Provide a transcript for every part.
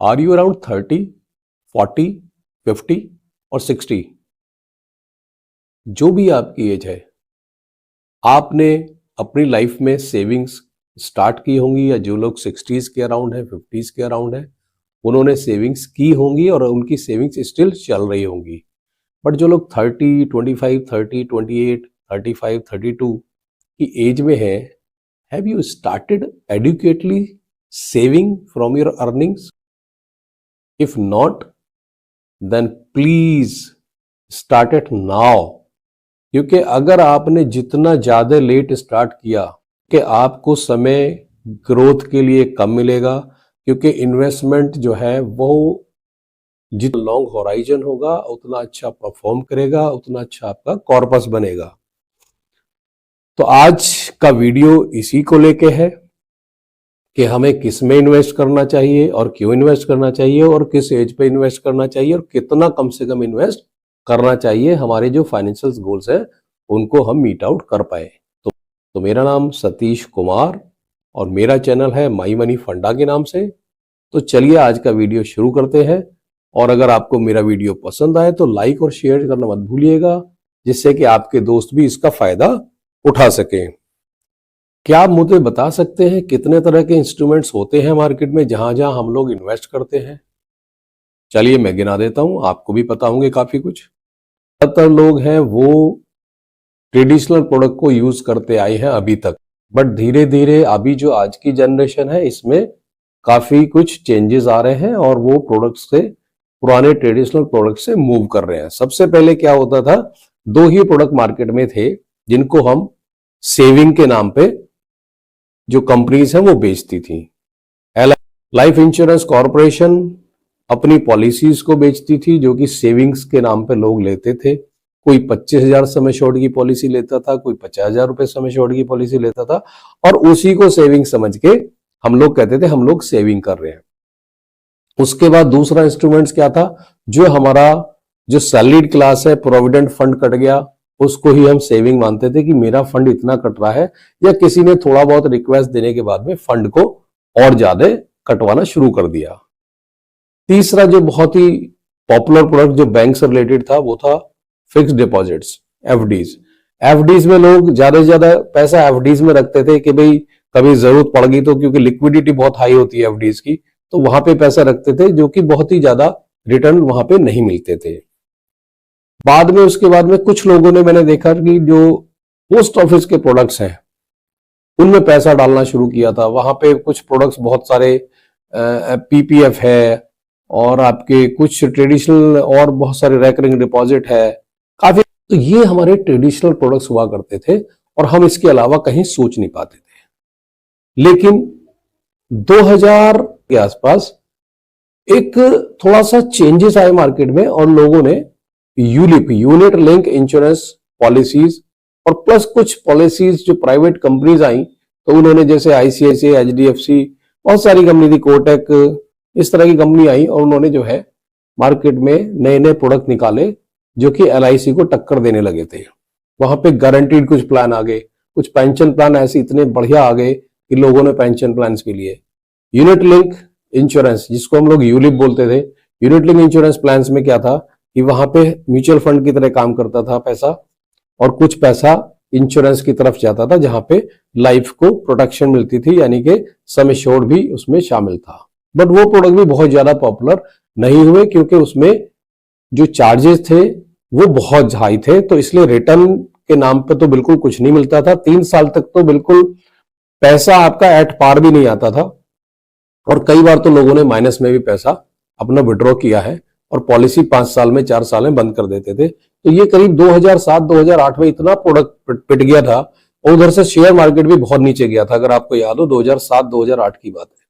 Are you around 30, 40, 50 और 60? जो भी आपकी एज है, आपने अपनी लाइफ में सेविंग्स स्टार्ट की होंगी, या जो लोग 60s के अराउंड है, 50s के अराउंड है, उन्होंने सेविंग्स की होंगी और उनकी सेविंग्स स्टिल चल रही होंगी। बट जो लोग 30, 25, 30, 28, 35, 32 की एज में है, have you started adequately saving from your earnings? If not, then please start it now. क्योंकि अगर आपने जितना ज्यादा लेट स्टार्ट किया कि आपको समय ग्रोथ के लिए कम मिलेगा, क्योंकि इन्वेस्टमेंट जो है वो जितना लॉन्ग होराइजन होगा उतना अच्छा परफॉर्म करेगा, उतना अच्छा आपका कॉर्पस बनेगा। तो आज का वीडियो इसी को लेके है कि हमें किस में इन्वेस्ट करना चाहिए और क्यों इन्वेस्ट करना चाहिए और किस एज पे इन्वेस्ट करना चाहिए और कितना कम से कम इन्वेस्ट करना चाहिए, हमारे जो फाइनेंशियल गोल्स है उनको हम मीट आउट कर पाए। तो मेरा नाम सतीश कुमार और मेरा चैनल है माई मनी फंडा के नाम से। तो चलिए आज का वीडियो शुरू करते हैं। और अगर आपको मेरा वीडियो पसंद आए तो लाइक और शेयर करना मत भूलिएगा, जिससे कि आपके दोस्त भी इसका फायदा उठा सकें। क्या आप मुझे बता सकते हैं कितने तरह के इंस्ट्रूमेंट्स होते हैं मार्केट में जहां जहां हम लोग इन्वेस्ट करते हैं? चलिए मैं गिना देता हूं, आपको भी पता होंगे काफी कुछ। ज्यादातर लोग हैं वो ट्रेडिशनल प्रोडक्ट को यूज करते आए हैं अभी तक, बट धीरे धीरे अभी जो आज की जनरेशन है इसमें काफी कुछ चेंजेस आ रहे हैं और वो प्रोडक्ट से, पुराने ट्रेडिशनल प्रोडक्ट से मूव कर रहे हैं। सबसे पहले क्या होता था, दो ही प्रोडक्ट मार्केट में थे जिनको हम सेविंग के नाम पे जो कंपनीज हैं वो बेचती थी। लाइफ इंश्योरेंस कॉर्पोरेशन अपनी पॉलिसीज को बेचती थी जो कि सेविंग्स के नाम पे लोग लेते थे। कोई 25,000 सम एश्योर्ड की पॉलिसी लेता था, कोई 50,000 रुपए सम एश्योर्ड की पॉलिसी लेता था और उसी को सेविंग समझ के हम लोग कहते थे हम लोग सेविंग कर रहे हैं। उसके बाद दूसरा इंस्ट्रूमेंट्स क्या था, जो हमारा जो सैलरीड क्लास है, प्रोविडेंट फंड कट गया, उसको ही हम सेविंग मानते थे कि मेरा फंड इतना कट रहा है, या किसी ने थोड़ा बहुत रिक्वेस्ट देने के बाद में फंड को और ज्यादा कटवाना शुरू कर दिया। तीसरा जो बहुत ही पॉपुलर प्रोडक्ट जो बैंक से रिलेटेड था वो था फिक्स्ड डिपॉजिट्स, एफडीज। एफडीज में लोग ज्यादा से ज्यादा पैसा एफडीज में रखते थे कि भाई कभी जरूरत पड़ गई तो, क्योंकि लिक्विडिटी बहुत हाई होती है एफडीज की, तो वहां पे पैसा रखते थे, जो कि बहुत ही ज्यादा रिटर्न वहां पे नहीं मिलते थे। बाद में उसके बाद में कुछ लोगों ने, मैंने देखा कि जो पोस्ट ऑफिस के प्रोडक्ट्स हैं उनमें पैसा डालना शुरू किया था। वहां पे कुछ प्रोडक्ट्स बहुत सारे पीपीएफ है और आपके कुछ ट्रेडिशनल और बहुत सारे रेकरिंग डिपॉजिट है काफी। तो ये हमारे ट्रेडिशनल प्रोडक्ट्स हुआ करते थे और हम इसके अलावा कहीं सोच नहीं पाते थे। लेकिन 2000 के आसपास एक थोड़ा सा चेंजेस आए मार्केट में और लोगों ने ULIP, unit link insurance policies और प्लस कुछ पॉलिसीज जो प्राइवेट कंपनीज आई, तो उन्होंने जैसे आईसीआईसीआई, एचडीएफसी, बहुत सारी कंपनी थी, कोटक, इस तरह की कंपनी आई और उन्होंने जो है मार्केट में नए नए प्रोडक्ट निकाले जो कि एलआईसी को टक्कर देने लगे थे। वहां पे गारंटीड कुछ प्लान आ गए, कुछ पेंशन प्लान ऐसे इतने बढ़िया आ गए कि लोगों ने पेंशन प्लान के लिए यूनिट लिंक इंश्योरेंस, जिसको हम लोग यूलिप बोलते थे, यूनिट लिंक इंश्योरेंस प्लान में क्या था कि वहां पे म्यूचुअल फंड की तरह काम करता था पैसा, और कुछ पैसा इंश्योरेंस की तरफ जाता था जहां पे लाइफ को प्रोटेक्शन मिलती थी, यानी कि सम एश्योर्ड भी उसमें शामिल था। बट वो प्रोडक्ट भी बहुत ज्यादा पॉपुलर नहीं हुए क्योंकि उसमें जो चार्जेस थे वो बहुत हाई थे, तो इसलिए रिटर्न के नाम पे तो बिल्कुल कुछ नहीं मिलता था। 3 साल तक तो बिल्कुल पैसा आपका एट पार भी नहीं आता था और कई बार तो लोगों ने माइनस में भी पैसा अपना विड्रॉ किया है और पॉलिसी 5 साल में, 4 साल में बंद कर देते थे। तो ये करीब 2007-2008 में इतना प्रोडक्ट पिट गया था और उधर से शेयर मार्केट भी बहुत नीचे गया था, अगर आपको याद हो 2007-2008 की बात है।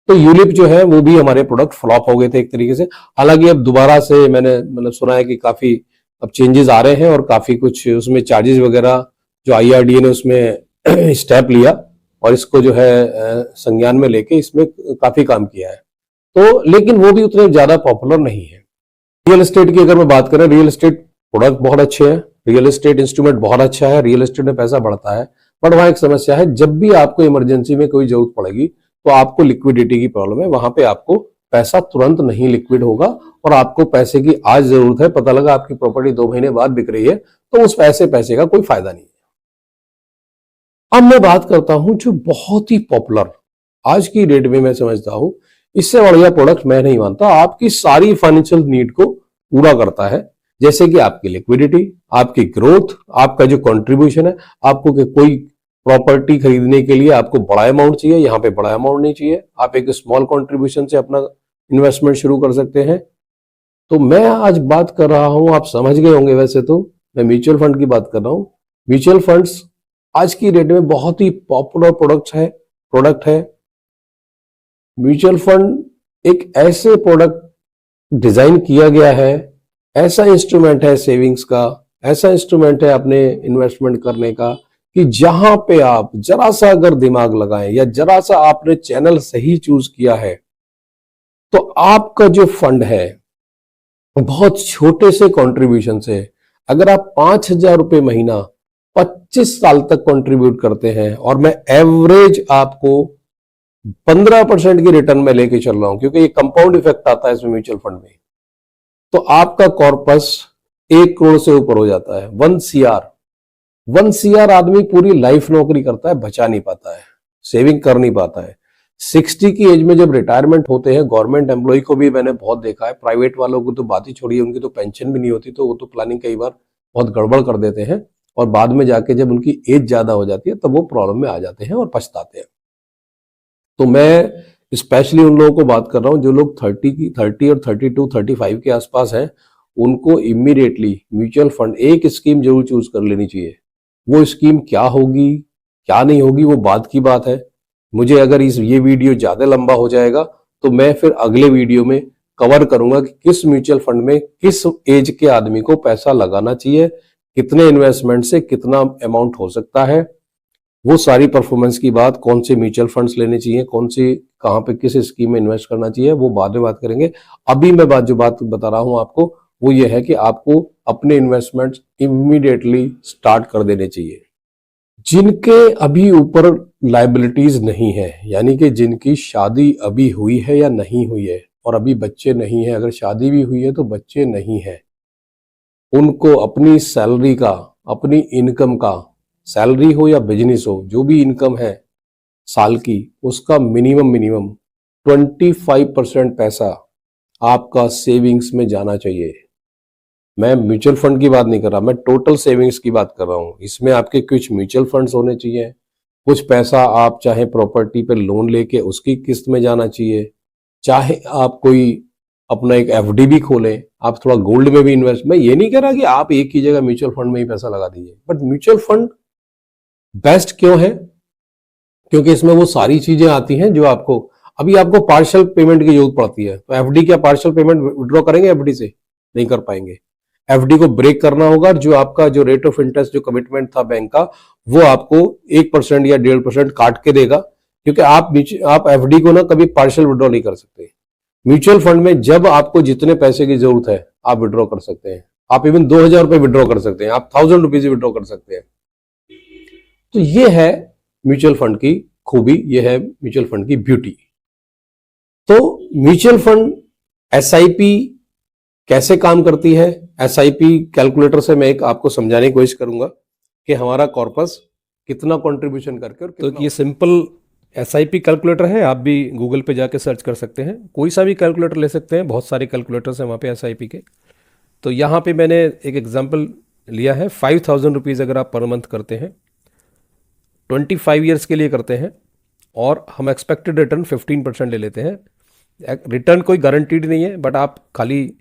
तो यूलिप जो है वो भी हमारे प्रोडक्ट फ्लॉप हो गए थे एक तरीके से। हालांकि अब दोबारा से मैंने मतलब सुना है कि काफी अब चेंजेस आ रहे हैं और काफी कुछ उसमें चार्जेस वगैरह जो आईआरडीए ने उसमें स्टेप लिया और इसको जो है संज्ञान में लेके इसमें काफी काम किया है। तो लेकिन वो भी उतने ज्यादा पॉपुलर नहीं है। रियल एस्टेट की अगर मैं बात करें, रियल एस्टेट प्रोडक्ट बहुत अच्छे हैं, रियल एस्टेट इंस्ट्रूमेंट बहुत अच्छा है, रियल एस्टेट में पैसा बढ़ता है, बट वहां एक समस्या है, जब भी आपको इमरजेंसी में कोई जरूरत पड़ेगी तो आपको लिक्विडिटी की प्रॉब्लम है, वहां पे आपको पैसा तुरंत नहीं लिक्विड होगा और आपको पैसे की आज जरूरत है, पता लगा आपकी प्रॉपर्टी 2 महीने बाद बिक रही है, तो उस पैसे का कोई फायदा नहीं है। अब मैं बात करता हूं जो बहुत ही पॉपुलर आज की डेट में मैं समझता हूं, इससे बढ़िया प्रोडक्ट मैं नहीं मानता, आपकी सारी फाइनेंशियल नीड को पूरा करता है, जैसे कि आपकी लिक्विडिटी, आपकी ग्रोथ, आपका जो कंट्रीब्यूशन है, आपको कि कोई प्रॉपर्टी खरीदने के लिए आपको बड़ा अमाउंट चाहिए, यहाँ पे बड़ा अमाउंट नहीं चाहिए, आप एक स्मॉल कंट्रीब्यूशन से अपना इन्वेस्टमेंट शुरू कर सकते हैं। तो मैं आज बात कर रहा हूं, आप समझ गए होंगे वैसे तो, मैं म्यूचुअल फंड की बात कर रहा हूं। म्यूचुअल फंड्स आज की डेट में बहुत ही पॉपुलर प्रोडक्ट है। म्यूचुअल फंड एक ऐसे प्रोडक्ट डिजाइन किया गया है, ऐसा इंस्ट्रूमेंट है सेविंग्स का, ऐसा इंस्ट्रूमेंट है अपने इन्वेस्टमेंट करने का, कि जहां पे आप जरा सा अगर दिमाग लगाएं या जरा सा आपने चैनल सही चूज किया है, तो आपका जो फंड है बहुत छोटे से कंट्रीब्यूशन से, अगर आप 5,000 रुपए महीना 25 साल तक कंट्रीब्यूट करते हैं, और मैं एवरेज आपको 15% की रिटर्न में लेके चल रहा हूं, क्योंकि ये कंपाउंड इफेक्ट आता है इसमें म्यूचुअल फंड में, तो आपका कॉर्पस 1 करोड़ से ऊपर हो जाता है। 1 CR आदमी पूरी लाइफ नौकरी करता है, बचा नहीं पाता है, सेविंग कर नहीं पाता है। 60 की एज में जब रिटायरमेंट होते हैं, गवर्नमेंट एम्प्लॉय को भी मैंने बहुत देखा है, प्राइवेट वालों को तो बात ही छोड़िए, उनकी तो पेंशन भी नहीं होती, तो वो तो प्लानिंग कई बार बहुत गड़बड़ कर देते हैं, और बाद में जाके जब उनकी एज ज्यादा हो जाती है तब वो प्रॉब्लम में आ जाते हैं और पछताते हैं। तो मैं स्पेशली उन लोगों को बात कर रहा हूं जो लोग 30 और 32, 35 के आसपास हैं, उनको इमीडिएटली म्यूचुअल फंड एक स्कीम जरूर चूज कर लेनी चाहिए। वो स्कीम क्या होगी क्या नहीं होगी वो बात की बात है। मुझे अगर ये वीडियो ज्यादा लंबा हो जाएगा तो मैं फिर अगले वीडियो में कवर करूंगा कि किस म्यूचुअल फंड में किस एज के आदमी को पैसा लगाना चाहिए, कितने इन्वेस्टमेंट से कितना अमाउंट हो सकता है, वो सारी परफॉर्मेंस की बात, कौन से म्यूचुअल फंड्स लेने चाहिए, कौन से कहां पे किस स्कीम में इन्वेस्ट करना चाहिए, वो बाद में बात करेंगे। अभी मैं जो बात बता रहा हूं आपको, वो ये है कि आपको अपने इन्वेस्टमेंट्स इमीडिएटली स्टार्ट कर देने चाहिए। जिनके अभी ऊपर लायबिलिटीज नहीं है, यानी कि जिनकी शादी अभी हुई है या नहीं हुई है और अभी बच्चे नहीं है, अगर शादी भी हुई है तो बच्चे नहीं है, उनको अपनी सैलरी का, अपनी इनकम का, सैलरी हो या बिजनेस हो, जो भी इनकम है साल की, उसका मिनिमम 25% पैसा आपका सेविंग्स में जाना चाहिए। मैं म्यूचुअल फंड की बात नहीं कर रहा, मैं टोटल सेविंग्स की बात कर रहा हूं। इसमें आपके कुछ म्यूचुअल फंड्स होने चाहिए, कुछ पैसा आप चाहे प्रॉपर्टी पे लोन लेके उसकी किस्त में जाना चाहिए, चाहे आप कोई अपना एक एफडी भी खोलें, आप थोड़ा गोल्ड में भी इन्वेस्ट। मैं ये नहीं कह रहा कि आप एक ही जगह म्यूचुअल फंड में ही पैसा लगा दीजिए, बट म्यूचुअल फंड बेस्ट क्यों है? क्योंकि इसमें वो सारी चीजें आती हैं जो आपको, अभी आपको पार्शियल पेमेंट की जरूरत पड़ती है, तो एफडी क्या पार्शियल पेमेंट विड्रॉ करेंगे एफडी से? नहीं कर पाएंगे। एफडी को ब्रेक करना होगा, जो आपका जो रेट ऑफ इंटरेस्ट जो कमिटमेंट था बैंक का, वो आपको 1% या 1.5% काट के देगा, क्योंकि आप एफडी को ना कभी पार्शियल विड्रॉ नहीं कर सकते। म्यूचुअल फंड में जब आपको जितने पैसे की जरूरत है आप विड्रॉ कर सकते हैं, आप इवन 2,000 रुपए विड्रॉ कर सकते हैं, आप 1,000 रुपीज विड्रॉ कर सकते हैं। तो ये है म्यूचुअल फंड की खूबी, ये है म्यूचुअल फंड की ब्यूटी। तो म्यूचुअल फंड एसआईपी कैसे काम करती है, एसआईपी कैलकुलेटर से मैं एक आपको समझाने की कोशिश करूंगा कि हमारा कॉर्पस कितना कंट्रीब्यूशन करके और कितना। तो ये सिंपल एसआईपी कैलकुलेटर है, आप भी गूगल पे जाके सर्च कर सकते हैं, कोई सा भी कैलकुलेटर ले सकते हैं, बहुत सारे कैलकुलेटर्स हैं वहाँ पे एसआईपी के। तो यहाँ पे मैंने एक एग्जांपल लिया है, 5,000 रुपीज़ अगर आप पर मंथ करते हैं, 25 ईयर्स के लिए करते हैं, और हम एक्सपेक्टेड रिटर्न 15% ले लेते हैं। रिटर्न कोई गारंटीड नहीं है, बट आप खाली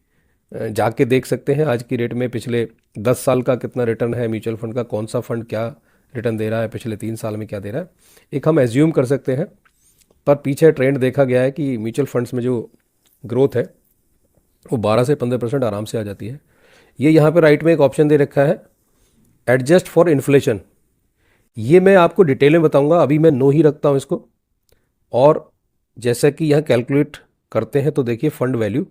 जाके देख सकते हैं आज की रेट में पिछले 10 साल का कितना रिटर्न है म्यूचुअल फंड का, कौन सा फंड क्या रिटर्न दे रहा है, पिछले 3 साल में क्या दे रहा है, एक हम एज्यूम कर सकते हैं। पर पीछे ट्रेंड देखा गया है कि म्यूचुअल फंड्स में जो ग्रोथ है वो 12 से 15% आराम से आ जाती है। ये यहाँ पे राइट में एक ऑप्शन दे रखा है, एडजस्ट फॉर इन्फ्लेशन। ये मैं आपको डिटेल में बताऊंगा, अभी मैं नो ही रखता हूँ इसको। और जैसा कि यहाँ कैलकुलेट करते हैं तो देखिए फंड वैल्यू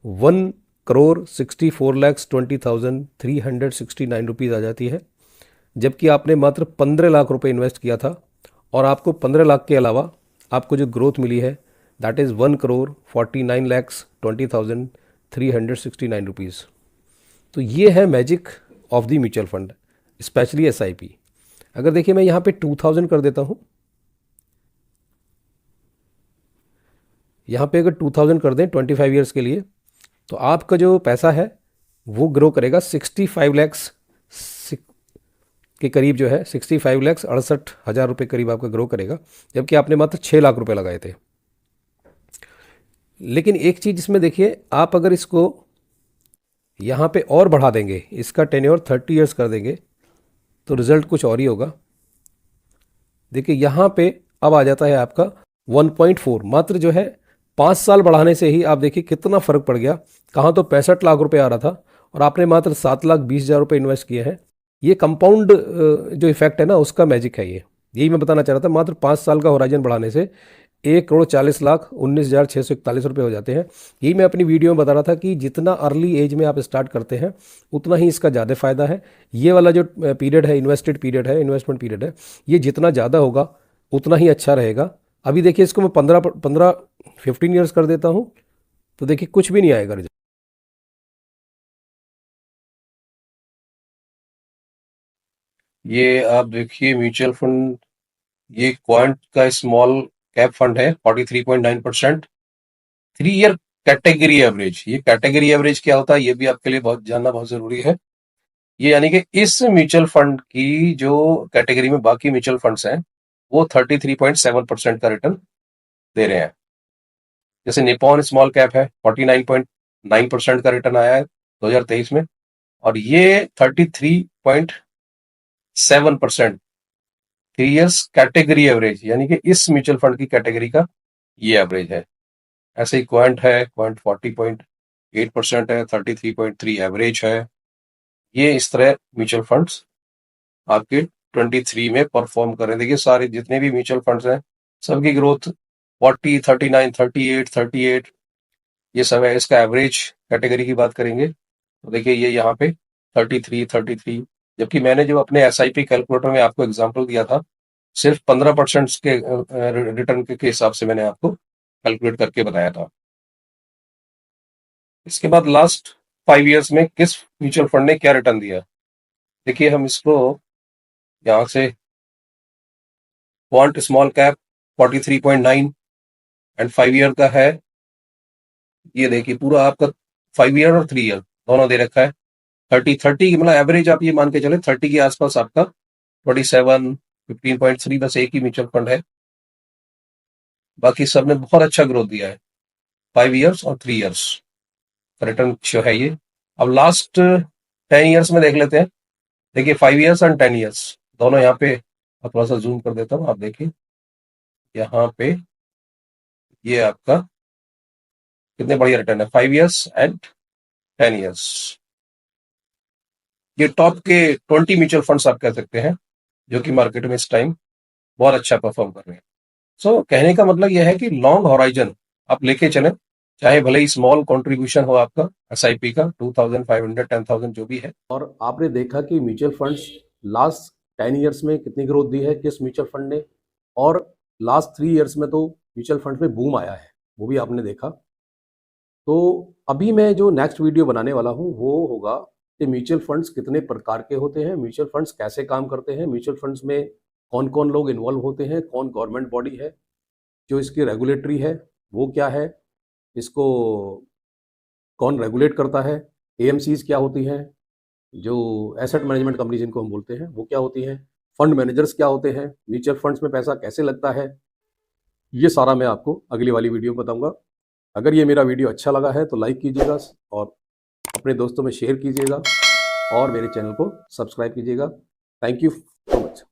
1,64,20,369 रुपीज़ आ जाती है, जबकि आपने मात्र 15 लाख रुपए इन्वेस्ट किया था, और आपको 15 लाख के अलावा आपको जो ग्रोथ मिली है दैट इज़ 1,49,20,369 रुपीज़। तो ये है magic of the mutual fund, specially SIP. अगर देखिए मैं यहाँ पे 2000 कर देता हूँ, यहाँ पे अगर 2000 कर दें 25 ईयर्स के लिए, तो आपका जो पैसा है वो ग्रो करेगा 65 लैक्स के करीब, जो है 65,68,000 रुपये करीब आपका ग्रो करेगा, जबकि आपने मात्र 6 लाख रुपए लगाए थे। लेकिन एक चीज़ इसमें देखिए, आप अगर इसको यहाँ पे और बढ़ा देंगे, इसका टेन्योर 30 ईयर्स कर देंगे, तो रिजल्ट कुछ और ही होगा। देखिए यहाँ पे अब आ जाता है आपका 1.4, मात्र जो है 5 साल बढ़ाने से ही आप देखिए कितना फ़र्क पड़ गया। कहाँ तो 65 लाख रुपए आ रहा था और आपने मात्र 7,20,000 रुपये इन्वेस्ट किए हैं। ये कंपाउंड जो इफेक्ट है ना, उसका मैजिक है ये। यही मैं बताना चाह रहा था, मात्र 5 साल का होराइजन बढ़ाने से 1,40,19,641 रुपये हो जाते हैं। यही मैं अपनी वीडियो में बता रहा था कि जितना अर्ली एज में आप स्टार्ट करते हैं उतना ही इसका ज़्यादा फ़ायदा है। ये वाला जो पीरियड है, इन्वेस्टमेंट पीरियड है, ये जितना ज़्यादा होगा उतना ही अच्छा रहेगा। अभी देखिए इसको मैं 15 ईयर्स कर देता हूँ, तो देखिए कुछ भी नहीं आएगा रिजल्ट। ये आप देखिए म्यूचुअल फंड, ये क्वांट का स्मॉल कैप फंड है, 43.9%, 3 ईयर कैटेगरी एवरेज। ये कैटेगरी एवरेज क्या होता है ये भी आपके लिए बहुत जानना बहुत जरूरी है। ये यानी कि इस म्यूचुअल फंड की जो कैटेगरी में बाकी म्यूचुअल फंड्स हैं वो 33.7% का रिटर्न दे रहे हैं। जैसे निपॉन स्मॉल कैप है, 49.9% का रिटर्न आया है 2023 में, और ये 33.7% 3 ईयर्स कैटेगरी एवरेज, यानी कि इस म्यूचुअल फंड की कैटेगरी का ये एवरेज है। ऐसे ही क्वांट है, क्वांट 40.8% है, 33.3 एवरेज है। ये इस तरह म्यूचुअल फंड्स आपके 23 में परफॉर्म कर रहे हैं। देखिए सारे जितने भी म्यूचुअल फंड्स हैं सबकी ग्रोथ 40, 39, 38 ये सब है। इसका एवरेज कैटेगरी की बात करेंगे तो देखिए ये यहाँ पे 33, जबकि मैंने जो अपने SIP कैलकुलेटर में आपको एग्जांपल दिया था सिर्फ 15% के रिटर्न के हिसाब से मैंने आपको कैलकुलेट करके बताया था। इसके बाद लास्ट 5 ईयर्स में किस म्यूचुअल फंड ने क्या रिटर्न दिया, देखिए हम इसको यहाँ से quant small cap 43.9 and 5 year का है। ये देखिए पूरा आपका 5 ईयर और 3 ईयर दोनों दे रखा है। 30 मतलब एवरेज आप ये मान के चले 30 के आसपास आपका 27, 15.3 बस एक ही म्यूचुअल फंड है, बाकी सब ने बहुत अच्छा ग्रोथ दिया है 5 ईयर्स और 3 ईयर्स रिटर्न जो है ये। अब लास्ट 10 ईयर्स में देख लेते हैं। देखिए 5 ईयर्स एंड 10 ईयर्स दोनों यहाँ पे, थोड़ा सा जूम कर देता हूँ, आप देखिए यहाँ पे ये आपका कितने बढ़िया रिटर्न है 5 ईयर्स एंड 10 ईयर्स। ये टॉप के 20 म्यूचुअल फंड्स आप कह सकते हैं जो कि मार्केट में इस टाइम बहुत अच्छा परफॉर्म कर रहे हैं। सो कहने का मतलब यह है कि लॉन्ग होराइजन आप लेके चलें, चाहे भले ही स्मॉल कंट्रीब्यूशन हो आपका SIP का 2,500, 10,000 जो भी है। और आपने देखा कि म्यूचुअल फंड्स लास्ट 10 ईयर्स में कितनी ग्रोथ दी है किस म्यूचुअल फंड ने, और लास्ट 3 ईयर्स में तो म्यूचुअल फंड में बूम आया है, वो भी आपने देखा। तो अभी मैं जो नेक्स्ट वीडियो बनाने वाला हूँ वो होगा कि म्यूचुअल फंड्स कितने प्रकार के होते हैं, म्यूचुअल फंड्स कैसे काम करते हैं, म्यूचुअल फंड्स में कौन कौन लोग इन्वॉल्व होते हैं, कौन गवर्नमेंट बॉडी है जो इसकी रेगुलेटरी है वो क्या है, इसको कौन रेगुलेट करता है, AMCs क्या होती हैं, जो एसेट मैनेजमेंट कंपनी जिनको हम बोलते हैं वो क्या होती हैं, फंड मैनेजर्स क्या होते हैं, म्यूचुअल फंड्स में पैसा कैसे लगता है, ये सारा मैं आपको अगली वाली वीडियो में बताऊंगा। अगर ये मेरा वीडियो अच्छा लगा है तो लाइक कीजिएगा और अपने दोस्तों में शेयर कीजिएगा और मेरे चैनल को सब्सक्राइब कीजिएगा। Thank you so much.